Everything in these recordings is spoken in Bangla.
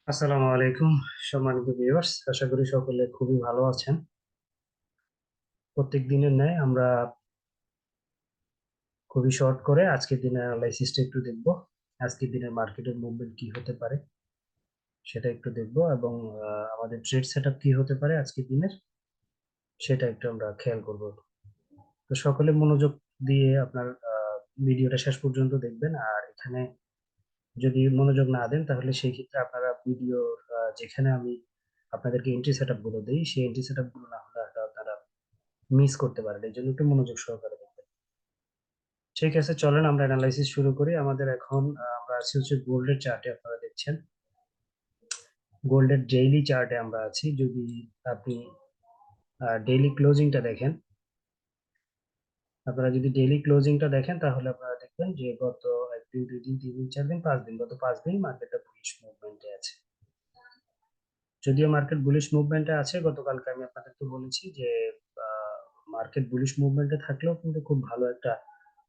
আসসালামু আলাইকুম সম্মানিত ভিউয়ার্স, আশা করি সকলে খুবই ভালো আছেন। প্রত্যেক দিনের ন্যায় আমরা খুবই শর্ট করে আজকের দিনের অ্যানালাইসিসটা একটু দেখব। আজকের দিনের মার্কেটের মুভমেন্ট কি হতে পারে সেটা একটু দেখব, এবং আমাদের ট্রেড সেটআপ কি হতে পারে আজকের দিনের সেটা একটু আমরা খেয়াল করব। তো সকলে মনোযোগ দিয়ে আপনার ভিডিওটা শেষ পর্যন্ত দেখবেন। আর এখানে যদি মনোযোগ না দেন তাহলে সেই ক্ষেত্রে আপনারা ভিডিও যেখানে আমি আপনাদেরকে এন্ট্রি সেটআপ গুলো দিই সেই এন্ট্রি সেটআপ গুলো না হলে হয়তো আপনারা মিস করতে পারেন। এই জন্য একটু মনোযোগ সহকারে দেখবেন। ঠিক আছে, চলেন আমরা অ্যানালাইসিস শুরু করি। আমাদের এখন আমরা আছি হচ্ছে গোল্ডের চার্টে। আপনারা দেখছেন গোল্ডের ডেইলি চার্টে আমরা আছি। যদি আপনি ডেইলি ক্লোজিংটা দেখেন, আপনারা যদি ডেইলি ক্লোজিংটা দেখেন তাহলে আপনারা দেখবেন যে গত 1 দিন 2 দিন 3 দিন 4 দিন 5 দিন, গত 5 দিন মার্কেটটা বুলিশ মুভমেন্টে আছে। যদিও মার্কেট বুলিশ মুভমেন্টে আছে, গতকালকে আমি আপনাদেরকে বলেছি যে মার্কেট বুলিশ মুভমেন্টে থাকলেও কিন্তু খুব ভালো একটা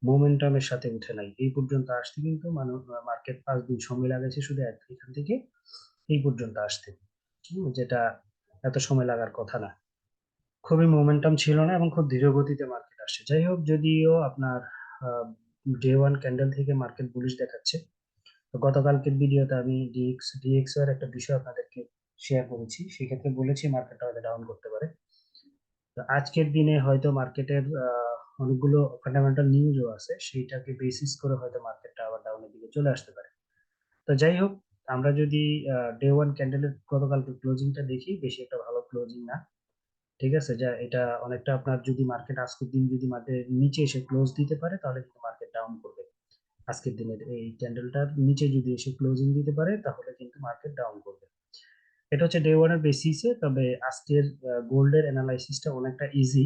মোমেন্টামের সাথে উঠে নাই এই পর্যন্ত আসতে। কিন্তু মানুষ মার্কেট 5 দিন সময় লাগাইছে শুধু এখান থেকে এই পর্যন্ত আসতে। যেটা এত সময় লাগার কথা না। খুবই মোমেন্টাম ছিল না এবং খুব ধীর গতিতে মার্কেট আসছে। যাই হোক, যদিও আপনার ডে 1 ক্যান্ডেল থেকে মার্কেট বুলিশ দেখাচ্ছে। তো গতকালকের ভিডিওতে আমি ডিএক্স এর একটা বিষয় আপনাদেরকে শেয়ার করেছি, সেক্ষেত্রে বলেছি মার্কেটটা হয়তো ডাউন করতে পারে। তো আজকের দিনে হয়তো মার্কেটের অনেকগুলো ফান্ডামেন্টাল নিউজও আছে, সেইটাকে বেসিস করে হয়তো মার্কেটটা আবার ডাউনের দিকে চলে আসতে পারে। তো যাই হোক, আমরা যদি ডে 1 ক্যান্ডেলের গতকালকে ক্লোজিংটা দেখি, বেশি একটা ভালো ক্লোজিং না। ঠিক আছে, যা এটা অনেকটা আপনার যদি মার্কেট আজকের দিন যদি মার্কেট নিচে এসে ক্লোজ দিতে পারে তাহলে কিন্তু মার্কেট ডাউন করবে। আজকের দিনের এই ক্যান্ডেলটার নিচে যদি এসে ক্লোজিং দিতে পারে তাহলে কিন্তু মার্কেট ডাউন করবে। এটা হচ্ছে ডে 1 এর বেসিসে। তবে আজকের গোল্ডের অ্যানালাইসিসটা অনেকটা ইজি।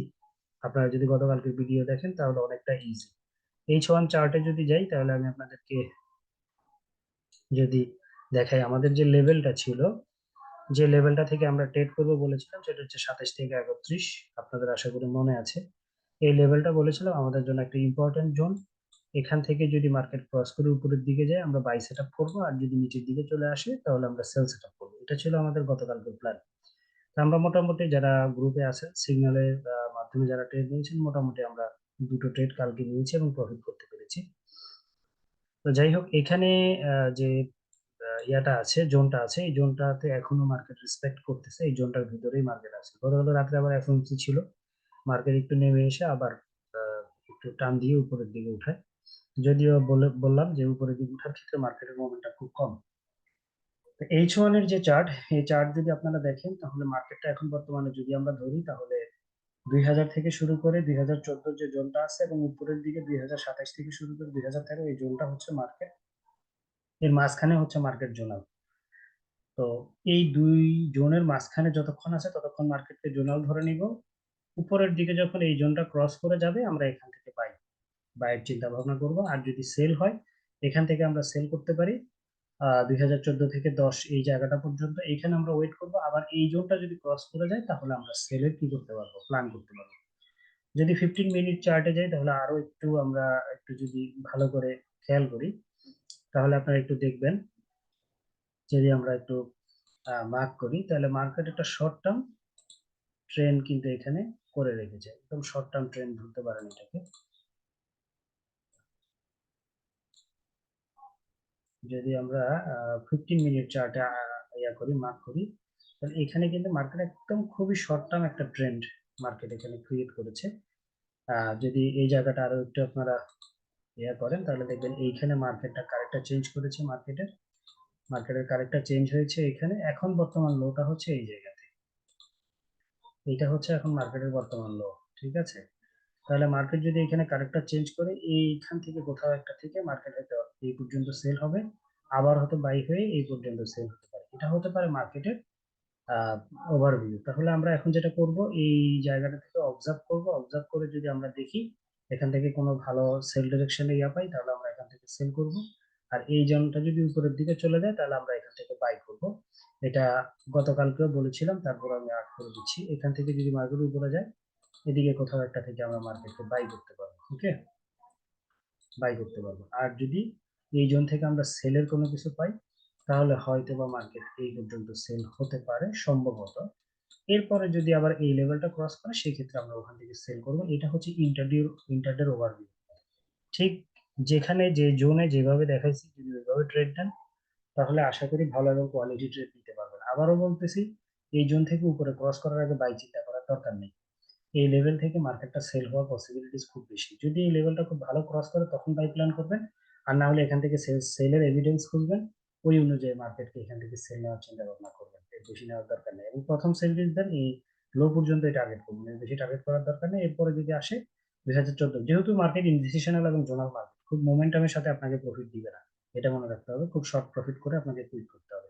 আপনারা যদি গতকালকে ভিডিও দেখেন তাহলে অনেকটা ইজি। H1 চার্টে যদি যাই তাহলে আমি আপনাদেরকে যদি দেখাই, আমাদের যে লেভেলটা ছিল, যে লেভেলটা থেকে আমরা ট্রেড করবো বলেছিলাম সেটা হচ্ছে 27 থেকে 31। আপনাদের আশা করি মনে আছে। এই লেভেলটা বলেছিলাম আমাদের জন্য একটা ইম্পর্টেন্ট জোন। এখান থেকে যদি মার্কেট ক্রস করে উপরের দিকে যায় আমরা বাই সেট আপ করবো, আর যদি নিচের দিকে চলে আসে তাহলে আমরা সেল সেট আপ করবো। এটা ছিল আমাদের গতকালকের প্ল্যান। আমরা মোটামুটি যারা গ্রুপে আছেন, সিগন্যালের মাধ্যমে যারা ট্রেড নিয়েছেন, মোটামুটি আমরা দুটো ট্রেড কালকে নিয়েছি এবং প্রফিট করতে পেরেছি। তো যাই হোক, এখানে যে ইয়াটা আছে, জোনটা আছে, এই জোনটাতে এখনো মার্কেট রেসপেক্ট করতেছে। এই জোনটার ভিতরেই মার্কেট আছে। গতকাল রাত্রে আবার এফওএমসি ছিল, মার্কেট একটু নেমে এসে আবার আহ, একটু টান দিয়ে উপরের দিকে উঠায়। যদিও বললাম যে উপরের দিকে উঠার ক্ষেত্রে মার্কেটের মোমেন্টটা খুব কম। H1 এর যে চার্ট, এই চার্ট যদি আপনারা দেখেন তাহলে মার্কেটটা এখন বর্তমানে যদি আমরা ধরি তাহলে 2000 থেকে শুরু করে 2014 যে জোনটা আছে এবং উপরের দিকে 2027 থেকে শুরু করে 2013 এই জোনটা হচ্ছে মার্কেট। এর মাঝখানে হচ্ছে মার্কেট জোনাল। তো এই দুই জোনের মাঝখানে যতক্ষণ আছে ততক্ষণ মার্কেটকে জোনাল ধরে নিব। উপরের দিকে যখন এই জোনটা ক্রস করে যাবে আমরা এখান থেকে বাইয়ের চিন্তা ভাবনা করবো। আর যদি সেল হয় এখান থেকে আমরা সেল করতে পারি 2014 থেকে 10 এই জায়গাটা পর্যন্ত। এখানে আমরা ওয়েট করব। আবার এই জোনটা যদি ক্রস করে যায় তাহলে আমরা সেলের কি করতে পারবো, প্ল্যান করতে পারবো। যদি 15 মিনিট চার্টে যাই তাহলে আরো একটু আমরা একটু যদি ভালো করে খেয়াল করি তাহলে আপনারা একটু দেখবেন। যদি আমরা একটু মার্ক করি তাহলে মার্কেট একটা শর্ট টার্ম ট্রেন্ড কিন্তু এখানে করে রেখেছে। একদম শর্ট টার্ম ট্রেন্ড ধরতে পারেন এটাকে। যদি আমরা 15 মিনিট চার্টে ইয়া করি, মার্ক করি, তাহলে এখানে কিন্তু মার্কেট একদম খুবই শর্ট টার্ম একটা ট্রেন্ড মার্কেট এখানে ক্রিয়েট করেছে। যদি এই জায়গাটা আরো একটু আপনারা ইয়া করেন তাহলে দেখবেন এইখানে মার্কেটটা কারেক্টটা চেঞ্জ করেছে। মার্কেটের কারেক্টটা চেঞ্জ হয়েছে এখানে। এখন বর্তমান লোটা হচ্ছে এই জায়গাতে। এটা হচ্ছে এখন মার্কেটের বর্তমান লো। ঠিক আছে, তাহলে মার্কেট যদি এখানে কারেক্টটা চেঞ্জ করে এইখান থেকে কোথাও একটা থেকে মার্কেট হয়তো এই পর্যন্ত সেল হবে, আবার হয়তো বাই হয়ে এই পর্যন্ত সেল হতে পারে। এটা হতে পারে মার্কেটের ওভারভিউ। তাহলে আমরা এখন যেটা করব, এই জায়গাটা থেকে অবজার্ভ করব। অবজার্ভ করে যদি আমরা দেখি এখান থেকে কোনো ভালো সেল ডিরেকশনে ইয়া পাই তাহলে আমরা এখান থেকে সেল করব। আর এই জোনটা যদি উপরের দিকে চলে যায় তাহলে আমরা এখান থেকে বাই করব। এটা গতকালকেও বলেছিলাম, তারপর আমি আট করে দিচ্ছি। এখান থেকে যদি মার্কেট উপরে যায় এদিকে কোথাও একটা থেকে আমরা মার্কেটকে বাই করতে পারবো। ওকে, বাই করতে পারবো। আর যদি এই জোন থেকে আমরা সেলের কোনো কিছু পাই তাহলে হয়তো বা মার্কেট এই পর্যন্ত সেল হতে পারে সম্ভবত। এরপরে যদি আবার এই লেভেলটা ক্রস করে সেক্ষেত্রে আমরা ওখান থেকে সেল করবো। এটা হচ্ছে ইন্টারডের ওভারভিউ। ঠিক যেখানে যে জোনে যেভাবে দেখাইছি যদি ওইভাবে ট্রেড দেন তাহলে আশা করি ভালো এবং কোয়ালিটি ট্রেড নিতে পারবেন। আবারও বলতেছি, এই জোন থেকে উপরে ক্রস করার আগে বাই চিন্তা করার দরকার নেই। এই লেভেল থেকে মার্কেটটা সেল হওয়ার পসিবিলিটিস খুব বেশি। যদি এই লেভেলটা খুব ভালো ক্রস করে তখন বাই প্ল্যান করবেন, আর না হলে এখান থেকে সেলের এভিডেন্স খুঁজবেন, ওই অনুযায়ী মার্কেটকে এখান থেকে সেল নেওয়ার চিন্তা ভাবনা করবেন। এর বেশি নেওয়ার দরকার নেই এবং প্রথম সেল দেন এই লো পর্যন্ত টার্গেট করবেন, এর বেশি টার্গেট করার দরকার নেই। এরপরে যদি আসে 2014, যেহেতু মার্কেট ইনডিসিশনাল এবং জোনাল মার্কেট, খুব মোমেন্টামের সাথে আপনাকে প্রফিট দিবে না, এটা মনে রাখতে হবে। খুব শর্ট প্রফিট করে আপনাকে কুইট করতে হবে।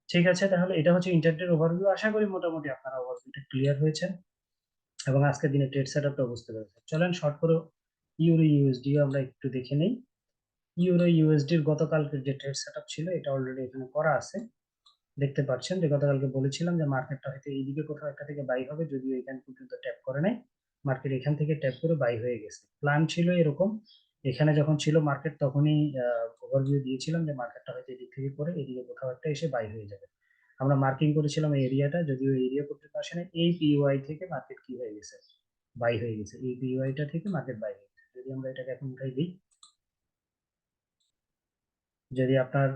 ঠিক আছে, তাহলে এটা হচ্ছে ইন্টারডের ওভারভিউ। আশা করি মোটামুটি আপনারা ওভারভিউটা ক্লিয়ার হয়েছেন এবং আজকের দিনে ট্রেড সেটআপটা বুঝতে পেরেছেন। চলেন শর্ট করে ইউরো ইউএসডি আমরা একটু দেখে নেই। ইউরো ইউএসডির গতকালকের যে ট্রেড সেটআপ ছিল এটা অলরেডি এখানে করা আছে। দেখতে পাচ্ছেন যে গতকালকে বলেছিলাম যে মার্কেটটা হয়তো এইদিকে কোথাও একটা থেকে বাই হবে, যদিও এখান পর্যন্ত ট্যাপ করে নাই। মার্কেট এখান থেকে ট্যাপ করে বাই হয়ে গেছে। প্ল্যান ছিল এরকম, এখানে যখন ছিল মার্কেট তখনই ওভারভিউ দিয়েছিলাম যে মার্কেটটা হয়তো এদিক থেকে করে এদিকে কোথাও একটা এসে বাই হয়ে যাবে। আমরা মার্কিং করেছিলাম এই এরিয়াটা, যদিও এরিয়া পর্যন্ত আসে না। এই পিওয়াই থেকে মার্কেট কি হয়ে গেছে, বাই হয়ে গেছে। এই পিওয়াইটা থেকে মার্কেট বাই হয়ে গেছে। যদি আমরা এটাকে এখন উঠাই দিই, যদি আপনার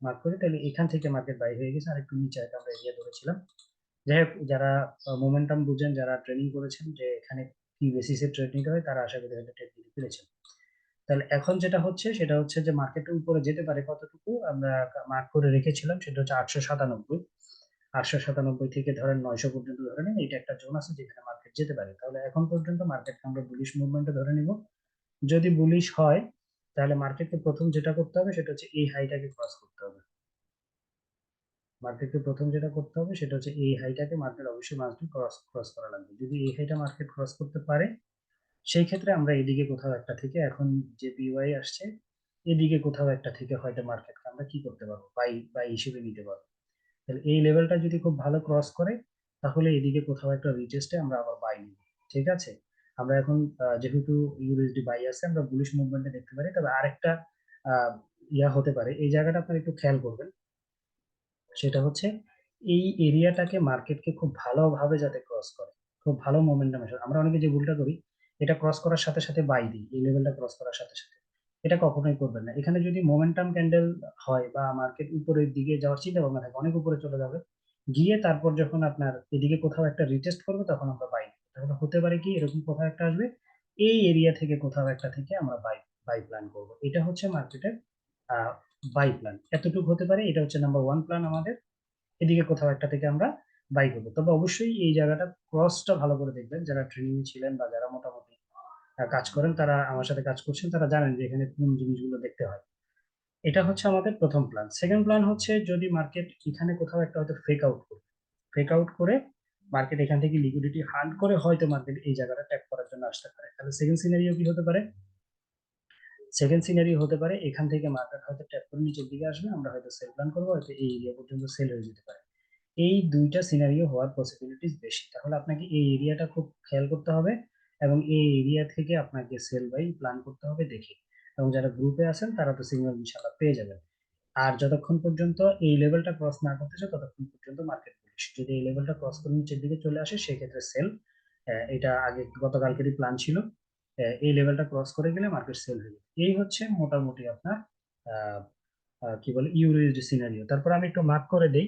মার্ক করি তাহলে এখান থেকে মার্কেট বাই হয়ে গেছে। আর একটু নিচে হয়তো আমরা এরিয়া ধরেছিলাম। যাই হোক, যারা মোমেন্টাম বুঝেন, যারা ট্রেনিং করেছেন যে এখানে কি বেসিসে ট্রেড নিতে হয়, তারা আশা করি হয়তো ট্রেড নিতে পেরেছেন। তাহলে এখন যেটা হচ্ছে সেটা হচ্ছে যে মার্কেটের উপরে যেতে পারে কতটুকু আমরা মার্ক করে রেখেছিলাম, সেটা হচ্ছে 897। 897 থেকে ধরেন 900 পর্যন্ত ধরে নিন, এটা একটা জোন আছে যেখানে মার্কেট যেতে পারে। তাহলে এখন পর্যন্ত মার্কেটকে আমরা বুলিশ মুভমেন্টে ধরে নিব। যদি বুলিশ হয় তাহলে মার্কেটকে প্রথম যেটা করতে হবে সেটা হচ্ছে এই হাইটাকে ক্রস করতে হবে। মার্কেটকে প্রথম যেটা করতে হবে সেটা হচ্ছে এই হাইটাকে মার্কেট অবশ্যই মাস্ট ক্রস ক্রস করা লাগবে। যদি এই হাইটা মার্কেট ক্রস করতে পারে সেই ক্ষেত্রে আমরা এদিকে কোথাও একটা থেকে, এখন যে পিওয়াই আসছে এদিকে কোথাও একটা থেকে হয়তো মার্কেটকে আমরা কি করতে পারবো, বাই বাই হিসেবে নিতে পারবো। তাহলে এই লেভেলটা যদি খুব ভালো ক্রস করে তাহলে এদিকে কোথাও একটা রিটেস্টে আমরা আবার বাই নিব। ঠিক আছে, আমরা এখন যেহেতু ইউএসডি বাই আছে আমরা বুলিশ মুভমেন্টে দেখতে পারি। তবে আরেকটা আহ, ইয়া হতে পারে, এই জায়গাটা আপনারা একটু খেয়াল করবেন। সেটা হচ্ছে এই এরিয়াটাকে মার্কেটকে খুব ভালোভাবে যাতে ক্রস করে, খুব ভালো মোমেন্টাম আসে। আমরা অনেকে যে ভুলটা করি, এটা ক্রস করার সাথে সাথে বাই দিই, এই লেভেলটা ক্রস করার সাথে সাথে। এটা কখনোই করবেন না। এখানে যদি মোমেন্টাম ক্যান্ডেল হয় বা মার্কেট উপরের দিকে যাওয়ার চিন্তা ভাবনা থাকে, অনেক উপরে চলে যাবে, গিয়ে তারপর যখন আপনার এদিকে কোথাও একটা রিটেস্ট করবে তখন আমরা বাই নিই। তাহলে হতে পারে কি এরকম কোথাও একটা আসবে, এই এরিয়া থেকে কোথাও একটা থেকে আমরা বাই বাই প্ল্যান করবো। এটা হচ্ছে মার্কেটের বাই প্ল্যান, এতটুকু হতে পারে। এটা হচ্ছে নাম্বার ওয়ান প্ল্যান আমাদের, এদিকে কোথাও একটা থেকে আমরা বাই করবো। তবে অবশ্যই এই জায়গাটা ক্রসটা ভালো করে দেখবেন। যারা ট্রেনিং ছিলেন বা যারা মোটামুটি কাজ করেন, তারা আমার সাথে কাজ করছেন, তারা জানেন যে এখানে কোন জিনিসগুলো দেখতে হয়। এটা হচ্ছে আমাদের প্রথম প্ল্যান। সেকেন্ড প্ল্যান হচ্ছে যদি মার্কেট এখানে কোথাও একটা হয়তো ফেক আউট করে, ফেক আউট করে মার্কেট এখান থেকে লিকুইডিটি হান্ট করে হয়তো মার্কেট এই জায়গাটা ট্যাপ করার জন্য আসতে পারে। তাহলে সেকেন্ড সিনারিও কি হতে পারে, সেকেন্ড সিনারি হতে পারে এখান থেকে মার্কেট হয়তো ট্যাপ করে নিচের দিকে আসবে, আমরা হয়তো সেল প্ল্যান করবো, হয়তো এই এরিয়া পর্যন্ত সেল হয়ে যেতে পারে। এই দুইটা সিনারিও হওয়ার পসিবিলিটিস বেশি। তাহলে আপনাকে এই এরিয়াটা খুব খেয়াল করতে হবে এবং এই এরিয়া থেকে আপনাকে সেল বাই প্ল্যান করতে হবে দেখে। এবং যারা গ্রুপে আছেন তারা তো সিগন্যাল ইনশাল্লাহ পেয়ে যাবেন। আর যতক্ষণ পর্যন্ত এই লেভেলটা ক্রস না করতেছে ততক্ষণ পর্যন্ত মার্কেট বুলিশ। যদি এই লেভেলটা ক্রস করে নিচের দিকে চলে আসে সেক্ষেত্রে সেল। এটা আগে গতকালকেরই প্ল্যান ছিল। এই লেভেলটা ক্রস করে গেলে মার্কেট সেল হয়ে যাবে। এই হচ্ছে মোটামুটি আপনার আহ, কি বলে ইউরোইউএসডি সিনারিও। তারপর আমি একটু মার্ক করে দেই।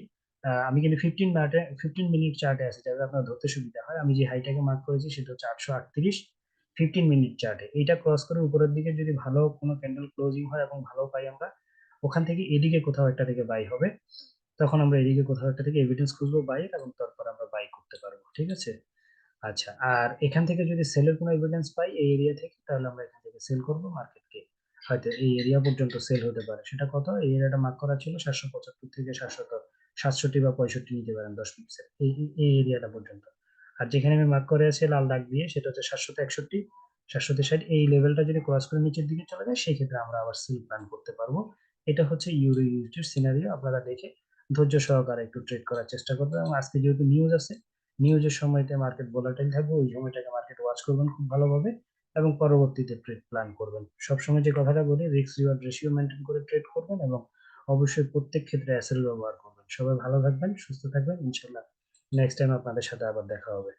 আমি কিন্তু 15 মিনিট চার্টে আছি, যাতে আপনার ধরতে সুবিধা হয়। আমি যে হাইটাকে মার্ক করেছি সেটা হচ্ছে 838। 15 মিনিট চার্টে এইটা ক্রস করে উপরের দিকে যদি ভালো কোনো ক্যান্ডেল ক্লোজিং হয় এবং ভালো পাই আমরা, ওখান থেকে এদিকে কোথাও একটা থেকে বাই হবে। তখন আমরা এদিকে কোথাও একটা থেকে এভিডেন্স খুঁজবো বাই, এবং তারপর আমরা বাই করতে পারবো। ঠিক আছে, আচ্ছা। আর এখান থেকে যদি সেলের কোনো এভিডেন্স পাই এই এরিয়া থেকে, তাহলে আমরা এখান থেকে সেল করবো। মার্কেটকে হয়তো এই এরিয়া পর্যন্ত সেল হতে পারে। সেটা কত, এই এরিয়াটা মার্ক করা ছিল 775 থেকে 767 বা 65 নিতে পারেন 10 পিপসের, এই এরিয়াটা পর্যন্ত। আর যেখানে আমি মার্ক করে আছি লাল দাগ দিয়ে সেটা হচ্ছে 761, 760। এই লেভেলটা যদি ক্রস করে নিচের দিকে চলে যায় সেই ক্ষেত্রে আমরা আবার সেল প্ল্যান করতে পারবো। এটা হচ্ছে ইউরো ইউএসডির সিনারিও। আপনারা দেখে ধৈর্য সহকারে একটু ট্রেড করার চেষ্টা করবেন। এবং আজকে যেহেতু নিউজ আছে, নিউজের সময়তে মার্কেট ভোলাটাইল থাকবে, ওই সময়টাকে মার্কেট ওয়াচ করবেন খুব ভালোভাবে এবং পরবর্তীতে ট্রেড প্ল্যান করবেন। সবসময় যে কথাটা বলি, রিস্ক রিওয়ার্ড রেশিও মেনটেন করে ট্রেড করবেন এবং অবশ্যই প্রত্যেক ক্ষেত্রে অ্যাসেল ব্যবহার করবেন। সবাই ভালো থাকবেন, সুস্থ থাকবেন। ইনশাআল্লাহ নেক্সট টাইম আপনাদের সাথে আবার দেখা হবে।